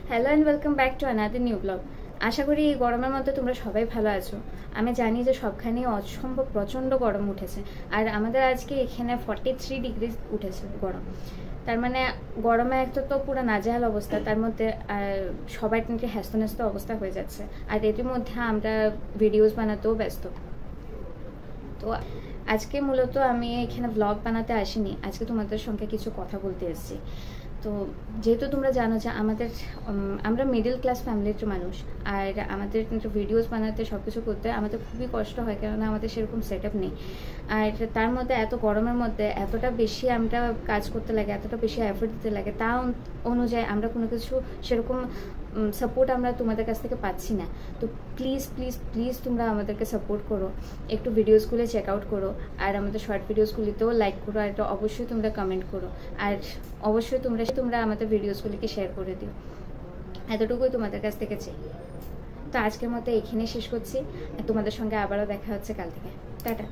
Hello and welcome back to another new blog. আশা করি এই গরমের মধ্যে তোমরা সবাই ভালো আছো। আমি জানি যে সবখানে অসম্ভব প্রচণ্ড গরম উঠেছে, আর আমাদের আজকে এখানে 43 ডিগ্রি উঠেছে গরম। তার মানে গরমে একটা তো পুরো নাজেহাল অবস্থা, তার মধ্যে সবাই কিন্তু হ্যাস্ত অবস্থা হয়ে যাচ্ছে, আর এর মধ্যে আমরা ভিডিওস বানাতেও ব্যস্ত। তো আজকে মূলত আমি এখানে ব্লগ বানাতে আসিনি, আজকে তোমাদের সঙ্গে কিছু কথা বলতে এসেছি। তো যেহেতু তোমরা জানো যে আমরা মিডল ক্লাস ফ্যামিলির মানুষ, আর আমাদের কিন্তু ভিডিওস বানাতে সব কিছু করতে আমাদের খুবই কষ্ট হয়, কেননা আমাদের সেরকম সেট আপ নেই। আর তার মধ্যে এত গরমের মধ্যে এতটা বেশি আমরা কাজ করতে লাগে, এতটা বেশি এফোর্ট দিতে লাগে, তা অনুযায়ী আমরা কোনো কিছু সেরকম সাপোর্ট আমরা তোমাদের কাছ থেকে পাচ্ছি না। তো প্লিজ প্লিজ প্লিজ তোমরা আমাদেরকে সাপোর্ট করো, একটু ভিডিওসগুলো চেক আউট করো, আর আমাদের শর্ট ভিডিওসগুলিতেও লাইক করো, আর এটা অবশ্যই তোমরা কমেন্ট করো, আর অবশ্যই তোমরা আমাদের ভিডিওসগুলিকে শেয়ার করে দিও। এতটুকুই তোমাদের কাছ থেকে চাই। তো আজকের মতো এখানে শেষ করছি, তোমাদের সঙ্গে আবারও দেখা হচ্ছে কাল থেকে। টাটা।